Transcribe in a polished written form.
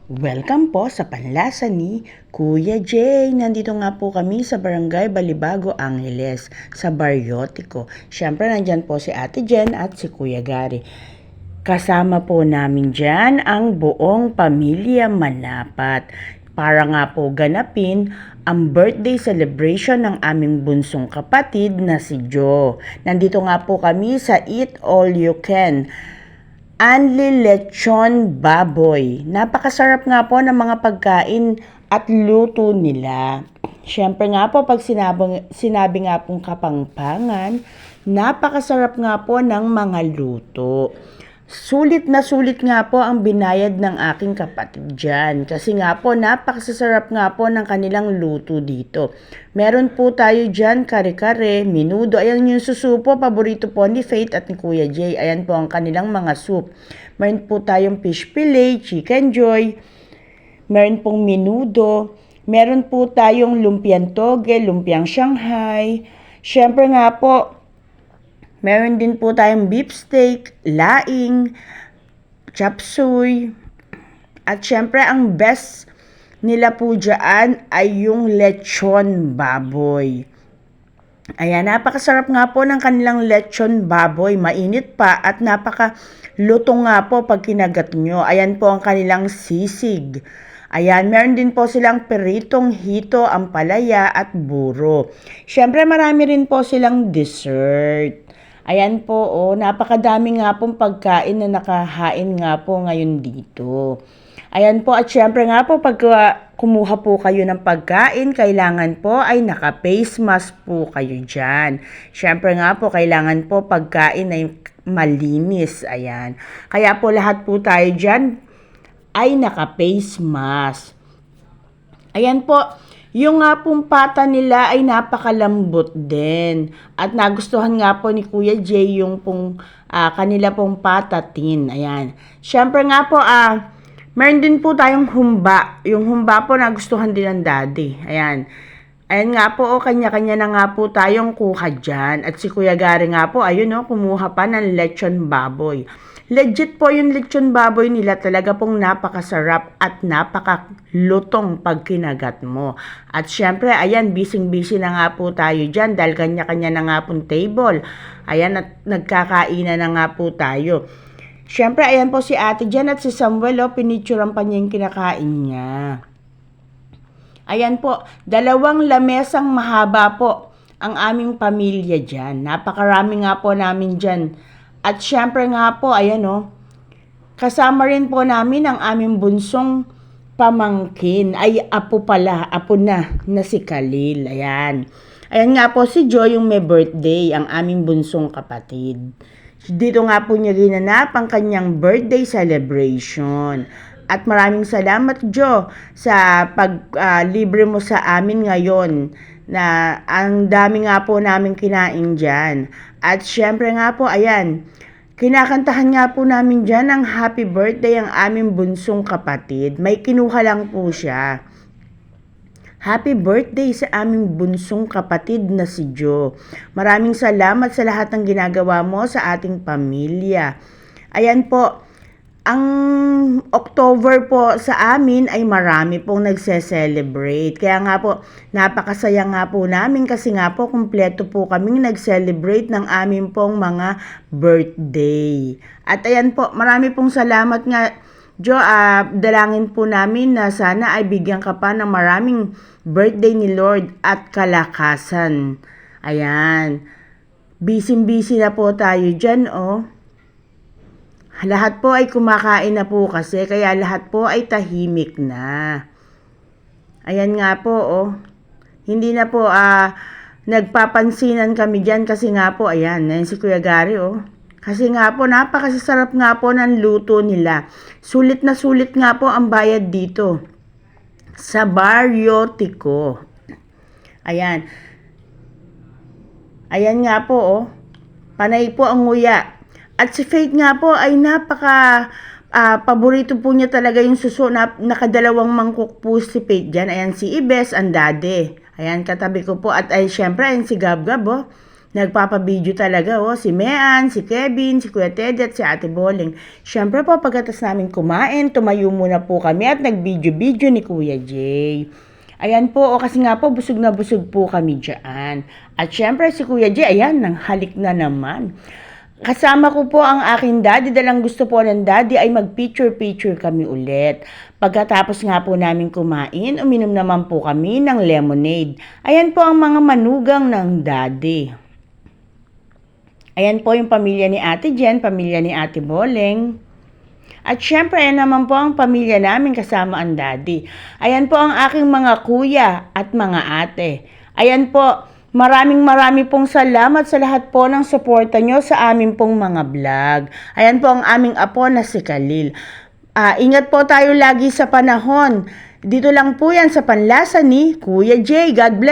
Welcome po sa Panlasa ni Kuya Jay. Nandito nga po kami sa Barangay Balibago, Angeles, sa Baryotico. Siyempre, nandyan po si Ate Jen at si Kuya Gary. Kasama po namin dyan ang buong pamilya Manapat para nga po ganapin ang birthday celebration ng aming bunsong kapatid na si Joe. Nandito nga po kami sa Eat All You Can Anli Lechon Baboy. Napakasarap nga po ng mga pagkain at luto nila. Siyempre nga po pag sinabi nga pong Kapampangan, napakasarap nga po ng mga luto. Sulit na sulit nga po ang binayad ng aking kapatid dyan. Kasi nga po, napakasasarap nga po ng kanilang luto dito. Meron po tayo dyan, kare-kare, minudo. Ayan yung susupo, paborito po ni Faith at ni Kuya Jay. Ayan po ang kanilang mga soup. Meron po tayong fish fillet, chicken joy. Meron pong minudo. Meron po tayong lumpiang toge, lumpiang Shanghai. Siyempre nga po, meron din po tayong beef steak, laing, chop suey. At syempre, ang best nila po dyan ay yung lechon baboy. Ayan, napakasarap nga po ng kanilang lechon baboy. Mainit pa at napaka-lutong nga po pag kinagat nyo. Ayan po ang kanilang sisig. Ayan, meron din po silang peritong hito, ampalaya at buro. Syempre, marami rin po silang dessert. Ayan po, napakadami nga pong pagkain na nakahain nga po ngayon dito. Ayan po, at syempre nga po, pag kumuha po kayo ng pagkain, kailangan po ay naka-face mask po kayo dyan. Syempre nga po, kailangan po pagkain ay malinis. Ayan. Kaya po lahat po tayo dyan ay naka-face mask. Ayan po, yung nga pong pata nila ay napakalambot din. At nagustuhan nga po ni Kuya Jay yung pong kanila pong patatin. Ayan. Siyempre nga po, meron din po tayong humba. Yung humba po nagustuhan din ng daddy. Ayan. Ayan nga po, kanya-kanya na nga po tayong kuha dyan. At si Kuya Gary nga po, ayun kumuha pa ng lechon baboy. Legit po yung lechon baboy nila, talaga pong napakasarap at napakalutong pag kinagat mo. At syempre, ayan, busy-busy na nga po tayo dyan dahil kanya-kanya na nga pong table. Ayan, at nagkakainan na nga po tayo. Syempre, ayan po si Ate Jen at si Samuel, pinicturean pa niya yung kinakain niya. Ayan po, 2 lamesang mahaba po ang aming pamilya dyan. Napakarami nga po namin dyan. At syempre nga po, ayan kasama rin po namin ang aming bunsong pamangkin. Ay, apo na si Khalil. Ayan. Ayan nga po si Joy yung may birthday, ang aming bunsong kapatid. Dito nga po niya ginanap ang kanyang birthday celebration. At maraming salamat, Jo, sa pag-libre mo sa amin ngayon na ang dami nga po namin kinain dyan. At syempre nga po, ayan, kinakantahan nga po namin dyan ang happy birthday ang aming bunsong kapatid. May kinuha lang po siya. Happy birthday sa aming bunsong kapatid na si Jo. Maraming salamat sa lahat ng ginagawa mo sa ating pamilya. Ayan po, ang October po sa amin ay marami pong nagse-celebrate. Kaya nga po, napakasaya nga po namin kasi nga po, kumpleto po kaming nag-celebrate ng amin pong mga birthday. At ayan po, marami pong salamat nga, Jo. Dalangin po namin na sana ay bigyan ka pa ng maraming birthday ni Lord at kalakasan. Ayan. Busy-busy na po tayo dyan, Lahat po ay kumakain na po kasi, kaya lahat po ay tahimik na. Ayan nga po, Hindi na po nagpapansinan kami dyan kasi nga po, ayan si Kuya Gary, Kasi nga po, napakasarap nga po ng luto nila. Sulit na sulit nga po ang bayad dito sa Baryotico. Ayan. Ayan nga po, Panay po ang nguya. At si Faith nga po ay paborito po niya talaga yung suso. Nakadalawang mangkok po si Faith dyan. Ayan si Ibes, ang daddy. Ayan, katabi ko po. At ay syempre, ayan si Gab-Gab, Nagpapabideo talaga, si Mean, si Kevin, si Kuya Teddy at si Ate Boling. Syempre po, pagkatas namin kumain, tumayo muna po kami at nag-video ni Kuya Jay. Ayan po, kasi nga po, busog na busog po kami dyan. At syempre, si Kuya Jay, ayan, nang halik na naman. Kasama ko po ang aking daddy, dalang gusto po ng daddy ay mag-picture-picture kami ulit. Pagkatapos nga po namin kumain, uminom naman po kami ng lemonade. Ayan po ang mga manugang ng daddy. Ayan po yung pamilya ni Ate Jen, pamilya ni Ate Boleng. At syempre, ayan naman po ang pamilya namin kasama ang daddy. Ayan po ang aking mga kuya at mga ate. Ayan po, maraming pong salamat sa lahat po ng suporta nyo sa amin pong mga vlog. Ayan po ang aming apo na si Khalil. Ingat po tayo lagi sa panahon. Dito lang po yan sa Panlasa ni Kuya Jay. God bless.